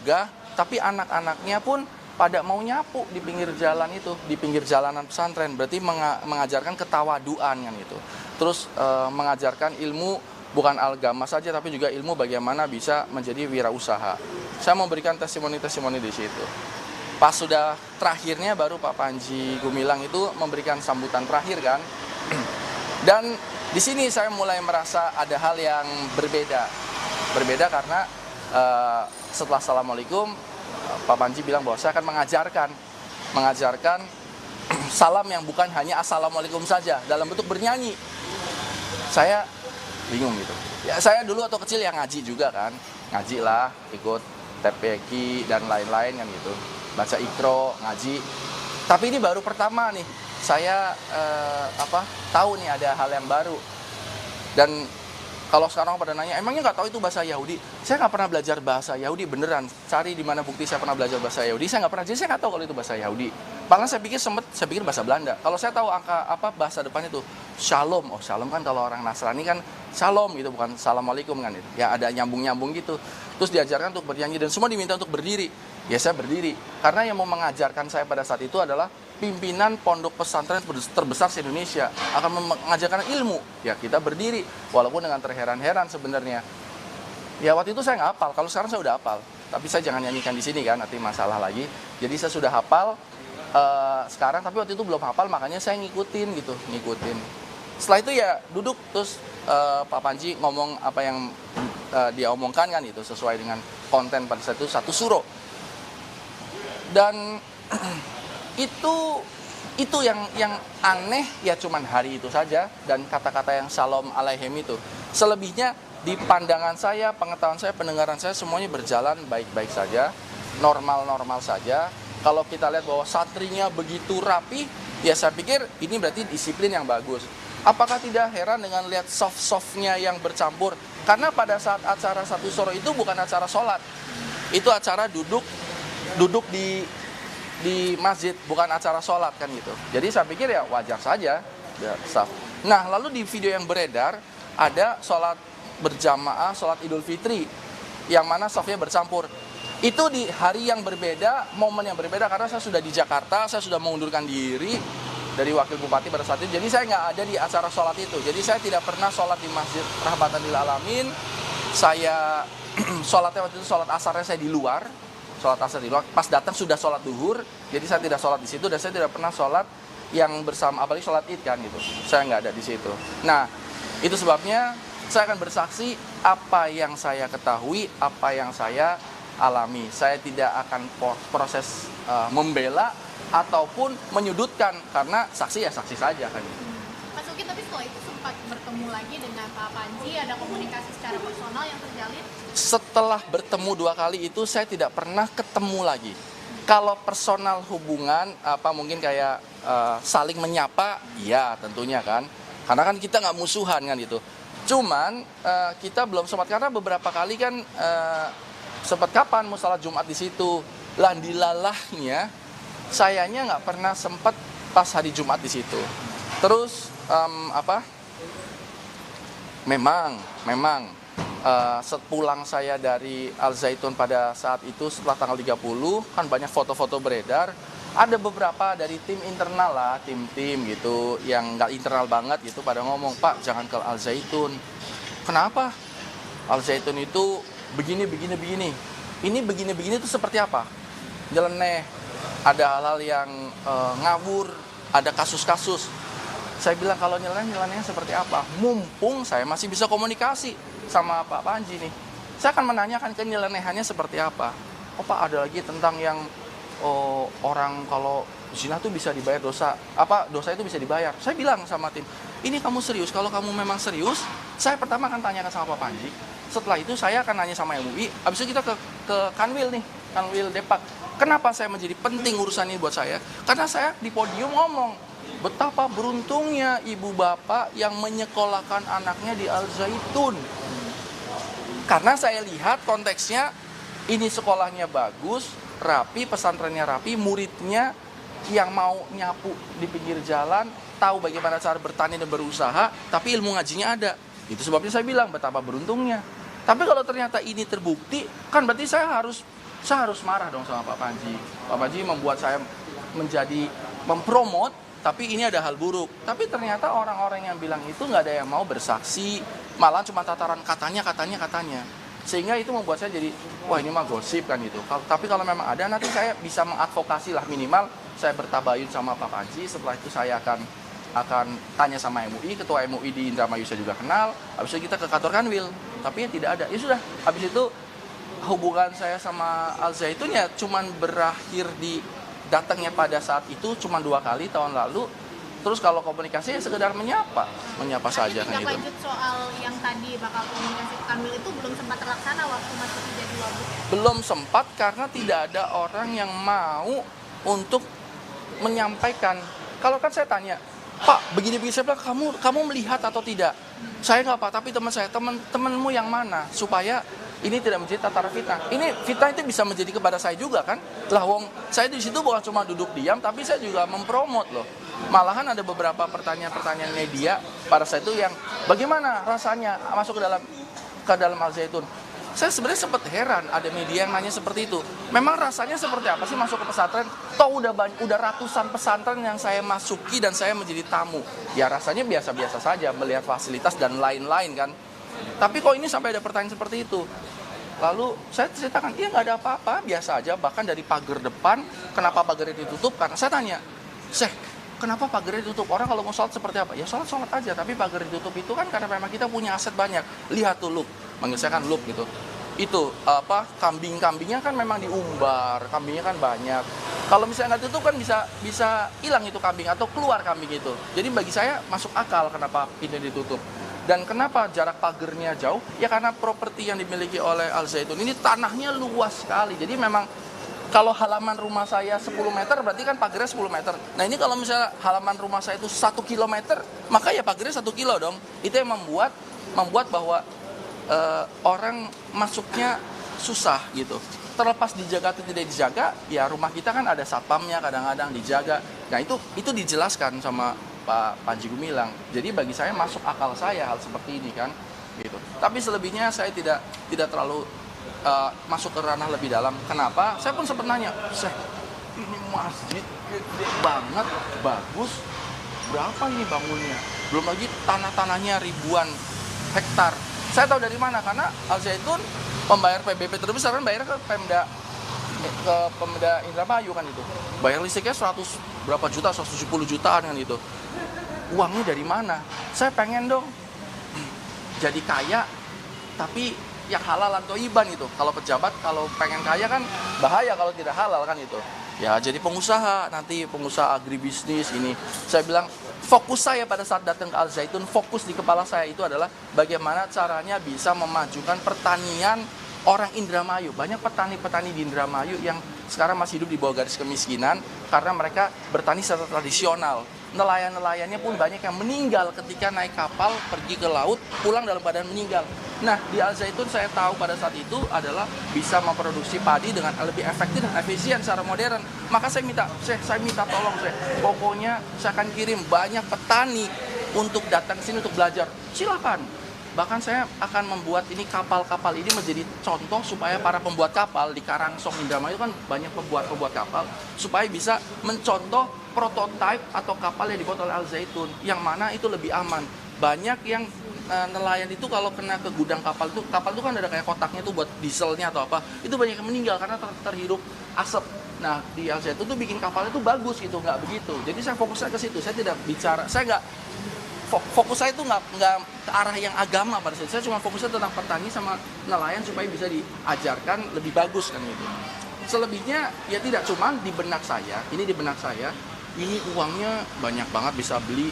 megah, tapi anak-anaknya pun pada mau nyapu di pinggir jalan itu, di pinggir jalanan pesantren. Berarti mengajarkan ketawaduan kan itu. Terus mengajarkan ilmu bukan agama saja, tapi juga ilmu bagaimana bisa menjadi wirausaha. Saya memberikan testimoni-testimoni di situ. Pas sudah terakhirnya baru Pak Panji Gumilang itu memberikan sambutan terakhir kan. Dan di sini saya mulai merasa ada hal yang berbeda. Berbeda karena setelah Assalamualaikum, Pak Panji bilang bahwa saya akan mengajarkan salam yang bukan hanya Assalamualaikum saja dalam bentuk bernyanyi. Saya bingung gitu. Ya saya dulu atau kecil yang ngaji juga kan. Ngaji lah, ikut TPQ dan lain-lain kan gitu. Baca Iqra, ngaji. Tapi ini baru pertama nih saya tahu nih ada hal yang baru. Dan kalau sekarang pada nanya, emangnya nggak tahu itu bahasa Yahudi? Saya nggak pernah belajar bahasa Yahudi, beneran. Cari di mana bukti saya pernah belajar bahasa Yahudi, saya nggak pernah. Jadi saya nggak tahu kalau itu bahasa Yahudi. Malah saya pikir bahasa Belanda. Kalau saya tahu bahasa depannya itu Shalom. Oh Shalom kan kalau orang Nasrani kan Shalom gitu, bukan Assalamualaikum kan itu. Ya ada nyambung-nyambung gitu. Terus diajarkan untuk bernyanyi dan semua diminta untuk berdiri. Ya saya berdiri. Karena yang mau mengajarkan saya pada saat itu adalah pimpinan pondok pesantren terbesar se-Indonesia akan mengajarkan ilmu. Ya kita berdiri, walaupun dengan terheran-heran sebenarnya. Ya waktu itu saya nggak hafal, kalau sekarang saya udah hafal. Tapi saya jangan nyanyikan di sini kan, nanti masalah lagi. Jadi saya sudah hafal sekarang, tapi waktu itu belum hafal, makanya saya ngikutin. Setelah itu ya duduk, terus Pak Panji ngomong apa yang dia omongkan kan itu sesuai dengan konten pada saat itu satu suro. Dan itu yang aneh ya cuman hari itu saja dan kata-kata yang Shalom alaihim itu. Selebihnya di pandangan saya, pengetahuan saya, pendengaran saya semuanya berjalan baik-baik saja, normal-normal saja. Kalau kita lihat bahwa santrinya begitu rapi, ya saya pikir ini berarti disiplin yang bagus. Apakah tidak heran dengan lihat soft-softnya yang bercampur? Karena pada saat acara satu suro itu bukan acara sholat, itu acara duduk di masjid, bukan acara sholat kan gitu. Jadi saya pikir ya wajar saja. Nah lalu di video yang beredar ada sholat berjamaah, sholat Idul Fitri, yang mana softnya bercampur. Itu di hari yang berbeda, momen yang berbeda, karena saya sudah di Jakarta, saya sudah mengundurkan diri dari wakil bupati pada saat itu. Jadi saya nggak ada di acara sholat itu. Jadi saya tidak pernah sholat di Masjid Rahmatan lil Alamin. Saya sholatnya waktu itu sholat asarnya saya di luar. Sholat asar di luar. Pas datang sudah sholat duhur. Jadi saya tidak sholat di situ dan saya tidak pernah sholat yang bersama, apalagi sholat id kan gitu. Saya nggak ada di situ. Nah itu sebabnya saya akan bersaksi apa yang saya ketahui, apa yang saya alami. Saya tidak akan proses membela ataupun menyudutkan, karena saksi ya saksi saja kan. Mas Uki, tapi setelah itu sempat bertemu lagi dengan Pak Panji, ada komunikasi secara personal yang terjalin? Setelah bertemu 2 kali itu saya tidak pernah ketemu lagi. Kalau personal hubungan mungkin kayak saling menyapa, ya tentunya kan, karena kan kita nggak musuhan kan gitu. Cuman kita belum sempat, karena beberapa kali kan sempat kapan mau salat Jumat di situ. Lah dilalahnya sayanya nggak pernah sempat pas hari Jumat di situ. Terus memang sepulang saya dari Al Zaitun pada saat itu setelah tanggal 30 kan banyak foto-foto beredar. Ada beberapa dari tim internal lah, tim-tim gitu yang nggak internal banget gitu pada ngomong, Pak jangan ke Al Zaitun. Kenapa? Al Zaitun itu begini. Ini begini itu seperti apa? Nyeleneh, ada hal-hal yang ngawur, ada kasus-kasus. Saya bilang kalau nyelenehnya seperti apa? Mumpung saya masih bisa komunikasi sama Pak Panji nih, saya akan menanyakan ke nyelenehannya seperti apa. Oh Pak, ada lagi tentang yang orang kalau zina tuh bisa dibayar dosa itu bisa dibayar. Saya bilang sama tim, ini kamu serius? Kalau kamu memang serius, saya pertama akan tanyakan sama Pak Panji. Setelah itu saya akan nanya sama MUI. Habis itu kita ke Kanwil nih, Kanwil Depak. Kenapa saya menjadi penting urusan ini buat saya? Karena saya di podium ngomong betapa beruntungnya ibu bapak yang menyekolahkan anaknya di Al Zaitun. Karena saya lihat konteksnya, ini sekolahnya bagus, rapi, pesantrennya rapi, muridnya yang mau nyapu di pinggir jalan, tahu bagaimana cara bertani dan berusaha, tapi ilmu ngajinya ada. Itu sebabnya saya bilang betapa beruntungnya. Tapi kalau ternyata ini terbukti, kan berarti saya harus saya harus marah dong sama Pak Panji. Pak Panji membuat saya menjadi mempromot, tapi ini ada hal buruk. Tapi ternyata orang-orang yang bilang itu nggak ada yang mau bersaksi, malah cuma tataran katanya. Sehingga itu membuat saya jadi, wah ini mah gosip kan gitu. Tapi kalau memang ada, nanti saya bisa mengadvokasi lah, minimal saya bertabayun sama Pak Panji. Setelah itu saya akan tanya sama MUI, ketua MUI di Indramayu saya juga kenal. Habis itu kita ke kantor Kanwil, tapi ya tidak ada. Ya sudah, habis itu hubungan saya sama Al Zaitun ya cuman berakhir di datangnya pada saat itu cuma 2 kali tahun lalu. Terus kalau komunikasi ya sekedar menyapa saja kan gitu. gitu. Lanjut soal yang tadi bakal komunikasi ke Kanwil itu belum sempat terlaksana waktu masih jadi wabuk ya? Belum sempat karena tidak ada orang yang mau untuk menyampaikan. Kalau kan saya tanya, Pak, begini saya bilang, kamu melihat atau tidak? Saya nggak Pak, tapi temanmu yang mana? Supaya ini tidak menjadi tataran fitnah. Ini fitnah itu bisa menjadi kepada saya juga kan? Lah wong, saya di situ bukan cuma duduk diam, tapi saya juga mempromot loh. Malahan ada beberapa pertanyaan media pada saat itu yang bagaimana rasanya masuk ke dalam Al Zaitun. Saya sebenarnya sempat heran ada media yang nanya seperti itu. Memang rasanya seperti apa sih masuk ke pesantren? Toh udah ratusan pesantren yang saya masuki dan saya menjadi tamu. Ya rasanya biasa-biasa saja melihat fasilitas dan lain-lain kan. Tapi kok ini sampai ada pertanyaan seperti itu. Lalu saya ceritakan, iya nggak ada apa-apa, biasa aja. Bahkan dari pagar depan, kenapa pagarnya ditutup? Karena saya tanya, kenapa pagarnya ditutup? Orang kalau mau sholat seperti apa? Ya sholat aja, tapi pagar ditutup itu kan karena memang kita punya aset banyak. Lihat tuh Lup, manggil saya kan Lup gitu. Itu kambing-kambingnya kan memang diumbar, kambingnya kan banyak. Kalau misalnya nggak tutup kan bisa hilang itu kambing atau keluar kambing itu. Jadi bagi saya masuk akal kenapa pintu ditutup. Dan kenapa jarak pagernya jauh? Ya karena properti yang dimiliki oleh Al Zaitun ini tanahnya luas sekali. Jadi memang kalau halaman rumah saya 10 meter berarti kan pagernya 10 meter. Nah ini kalau misalnya halaman rumah saya itu 1 kilometer, maka ya pagernya 1 kilo dong. Itu yang membuat bahwa orang masuknya susah gitu. Terlepas dijaga atau tidak dijaga, ya rumah kita kan ada satpamnya kadang-kadang dijaga. Nah itu dijelaskan sama Pak Panji Gumilang. Jadi bagi saya masuk akal saya hal seperti ini kan, gitu. Tapi selebihnya saya tidak terlalu masuk ke ranah lebih dalam. Kenapa? Saya pun sempat nanya, ini masjid gede banget, bagus, berapa ini bangunnya? Belum lagi tanahnya ribuan hektar. Saya tahu dari mana? Karena Al Zaitun pembayar PBB terbesar kan bayar ke Pemda Indramayu kan itu. Bayar listriknya 100 berapa juta, 170 jutaan kan itu. Uangnya dari mana? Saya pengen dong jadi kaya tapi yang halal atau iban itu. Kalau pejabat kalau pengen kaya kan bahaya kalau tidak halal kan itu. Ya jadi pengusaha, nanti pengusaha agribisnis ini. Saya bilang fokus saya pada saat datang ke Al Zaitun, fokus di kepala saya itu adalah bagaimana caranya bisa memajukan pertanian orang Indramayu. Banyak petani-petani di Indramayu yang sekarang masih hidup di bawah garis kemiskinan karena mereka bertani secara tradisional. Nelayan-nelayannya pun banyak yang meninggal ketika naik kapal pergi ke laut, pulang dalam keadaan meninggal. Nah, di Al Zaitun saya tahu pada saat itu adalah bisa memproduksi padi dengan lebih efektif dan efisien secara modern. Maka saya minta tolong, pokoknya saya akan kirim banyak petani untuk datang ke sini untuk belajar. Silakan. Bahkan saya akan membuat ini kapal-kapal ini menjadi contoh supaya para pembuat kapal di Karangsong Indramayu kan banyak pembuat kapal supaya bisa mencontoh prototipe atau kapal yang dibuat oleh Al Zaitun yang mana itu lebih aman. Banyak yang nelayan itu kalau kena ke gudang kapal itu kan ada kayak kotaknya tuh buat dieselnya atau apa, itu banyak yang meninggal karena terhirup asap. Nah di Al Zaitun tuh bikin kapalnya tuh bagus gitu, nggak begitu. Jadi saya fokusnya ke situ, saya tidak bicara, fokus saya itu nggak ke arah yang agama pada saat itu. Saya cuma fokusnya tentang petani sama nelayan supaya bisa diajarkan lebih bagus kan gitu. Selebihnya ya tidak, cuma di benak saya ini uangnya banyak banget, bisa beli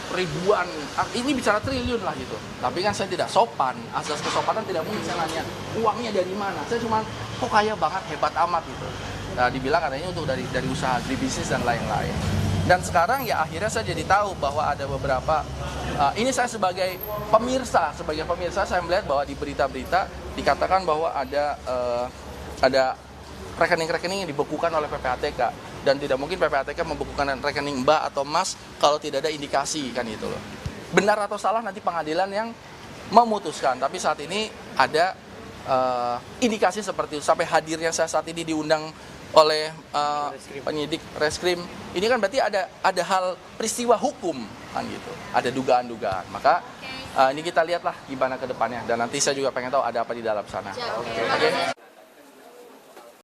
ribuan, ini bicara triliun lah gitu. Tapi kan saya tidak sopan, asas kesopanan tidak mungkin saya nanya uangnya dari mana. Saya cuma kok kaya banget, hebat amat gitu. Nah, dibilang katanya untuk dari usaha agribisnis dan lain-lain. Dan sekarang ya akhirnya saya jadi tahu bahwa ada beberapa ini saya sebagai pemirsa saya melihat bahwa di berita-berita dikatakan bahwa ada rekening-rekening yang dibekukan oleh PPATK, dan tidak mungkin PPATK membekukan rekening Mbak atau Mas kalau tidak ada indikasi kan itu loh. Benar atau salah nanti pengadilan yang memutuskan, tapi saat ini ada indikasi seperti itu. Sampai hadirnya saya saat ini diundang oleh penyidik reskrim, ini kan berarti ada hal peristiwa hukum kan gitu, ada dugaan-dugaan. Maka ini kita lihatlah gimana ke depannya, dan nanti saya juga pengen tahu ada apa di dalam sana. Oke.